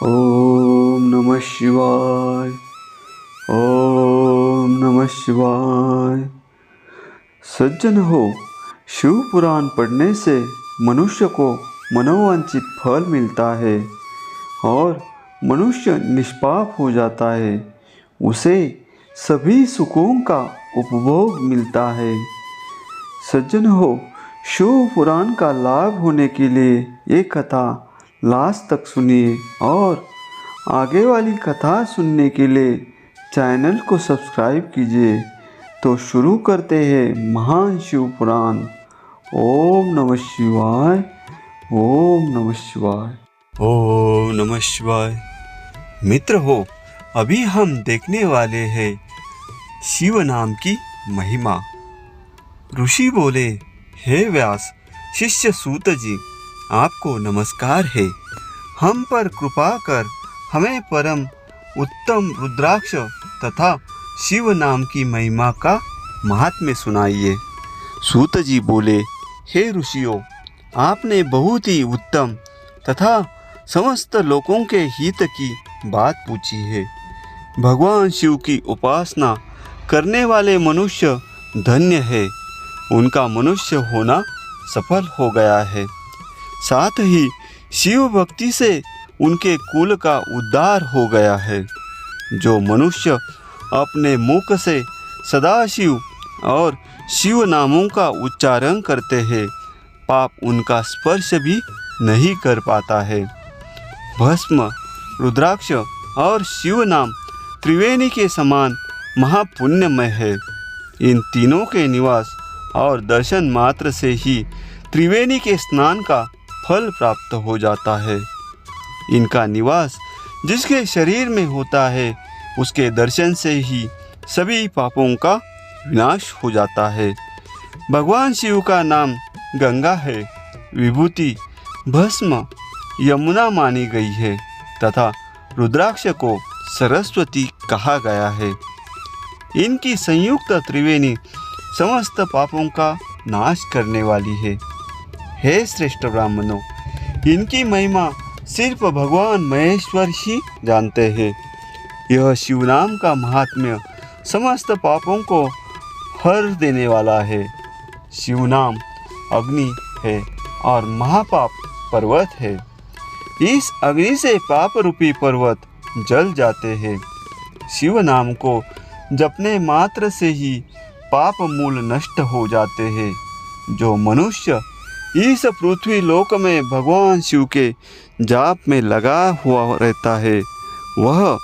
ओम नमः शिवाय। ओम नमः शिवाय। सज्जन हो, शिव पुराण पढ़ने से मनुष्य को मनोवांछित फल मिलता है और मनुष्य निष्पाप हो जाता है। उसे सभी सुखों का उपभोग मिलता है। सज्जन हो, शिव पुराण का लाभ होने के लिए ये कथा लास्ट तक सुनिए और आगे वाली कथा सुनने के लिए चैनल को सब्सक्राइब कीजिए। तो शुरू करते हैं महान शिव पुराण। ओम नमः शिवाय। ओम नमः शिवाय। ओम नमः शिवाय। मित्र हो, अभी हम देखने वाले हैं शिव नाम की महिमा। ऋषि बोले, हे व्यास, शिष्य सूत जी, आपको नमस्कार है। हम पर कृपा कर हमें परम उत्तम रुद्राक्ष तथा शिव नाम की महिमा का महात्म्य सुनाइए। सूत जी बोले, हे ऋषियों, आपने बहुत ही उत्तम तथा समस्त लोगों के हित की बात पूछी है। भगवान शिव की उपासना करने वाले मनुष्य धन्य है। उनका मनुष्य होना सफल हो गया है। साथ ही शिव भक्ति से उनके कुल का उद्धार हो गया है। जो मनुष्य अपने मुख से सदाशिव और शिव नामों का उच्चारण करते हैं, पाप उनका स्पर्श भी नहीं कर पाता है। भस्म, रुद्राक्ष और शिव नाम त्रिवेणी के समान महापुण्यमय है। इन तीनों के निवास और दर्शन मात्र से ही त्रिवेणी के स्नान का फल प्राप्त हो जाता है। इनका निवास जिसके शरीर में होता है, उसके दर्शन से ही सभी पापों का विनाश हो जाता है। भगवान शिव का नाम गंगा है, विभूति भस्म यमुना मानी गई है तथा रुद्राक्ष को सरस्वती कहा गया है। इनकी संयुक्त त्रिवेणी समस्त पापों का नाश करने वाली है। हे श्रेष्ठ ब्राह्मणों, इनकी महिमा सिर्फ भगवान महेश्वर ही जानते हैं। यह शिव नाम का महात्म्य समस्त पापों को हर देने वाला है। शिव नाम अग्नि है और महापाप पर्वत है। इस अग्नि से पाप रूपी पर्वत जल जाते हैं। शिव नाम को जपने मात्र से ही पाप मूल नष्ट हो जाते हैं। जो मनुष्य इस पृथ्वी लोक में भगवान शिव के जाप में लगा हुआ रहता है, वह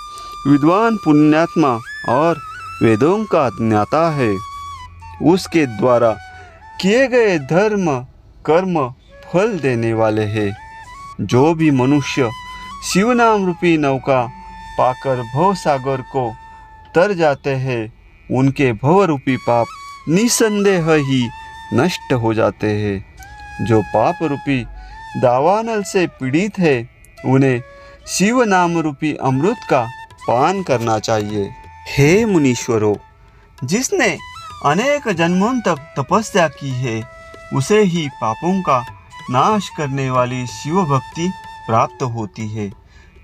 विद्वान पुण्यात्मा और वेदों का ज्ञाता है। उसके द्वारा किए गए धर्म कर्म फल देने वाले हैं। जो भी मनुष्य शिव नाम रूपी नौका पाकर भव सागर को तर जाते हैं, उनके भव रूपी पाप निसंदेह ही नष्ट हो जाते हैं। जो पाप रूपी दावानल से पीड़ित है, उन्हें शिव नाम रूपी अमृत का पान करना चाहिए। हे मुनीश्वरों, जिसने अनेक जन्मों तक तपस्या की है, उसे ही पापों का नाश करने वाली शिव भक्ति प्राप्त होती है।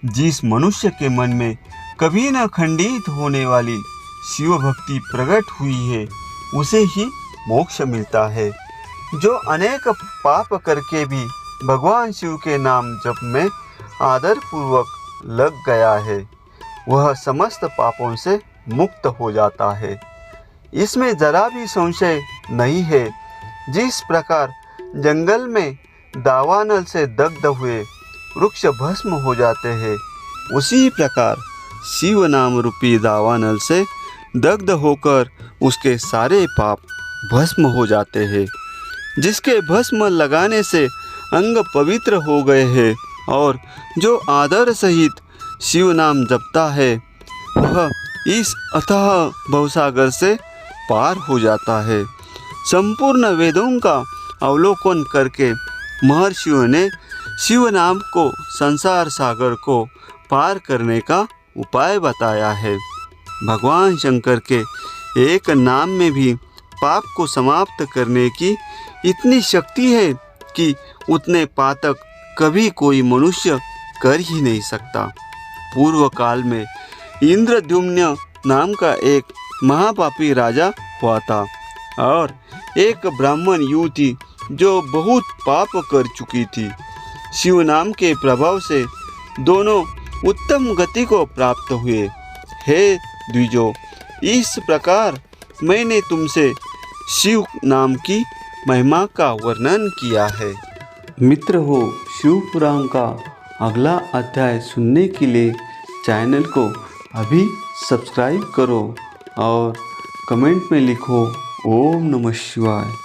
जिस मनुष्य के मन में कभी न खंडित होने वाली शिव भक्ति प्रकट हुई है, उसे ही मोक्ष मिलता है। जो अनेक पाप करके भी भगवान शिव के नाम जप में आदर पूर्वक लग गया है, वह समस्त पापों से मुक्त हो जाता है। इसमें जरा भी संशय नहीं है। जिस प्रकार जंगल में दावानल से दग्ध हुए वृक्ष भस्म हो जाते हैं, उसी प्रकार शिव नाम रूपी दावानल से दग्ध होकर उसके सारे पाप भस्म हो जाते हैं। जिसके भस्म लगाने से अंग पवित्र हो गए हैं और जो आदर सहित शिव नाम जपता है, वह इस अथाह भवसागर से पार हो जाता है। संपूर्ण वेदों का अवलोकन करके महर्षियों ने शिव नाम को संसार सागर को पार करने का उपाय बताया है। भगवान शंकर के एक नाम में भी पाप को समाप्त करने की इतनी शक्ति है कि उतने पातक कभी कोई मनुष्य कर ही नहीं सकता। पूर्व काल में इंद्रद्युम्न नाम का एक महापापी राजा हुआ था और एक ब्राह्मण युवती जो बहुत पाप कर चुकी थी। शिव नाम के प्रभाव से दोनों उत्तम गति को प्राप्त हुए। हे द्विजो, इस प्रकार मैंने तुमसे शिव नाम की महिमा का वर्णन किया है। मित्र हो, शिव पुराण का अगला अध्याय सुनने के लिए चैनल को अभी सब्सक्राइब करो और कमेंट में लिखो ओम नमः शिवाय।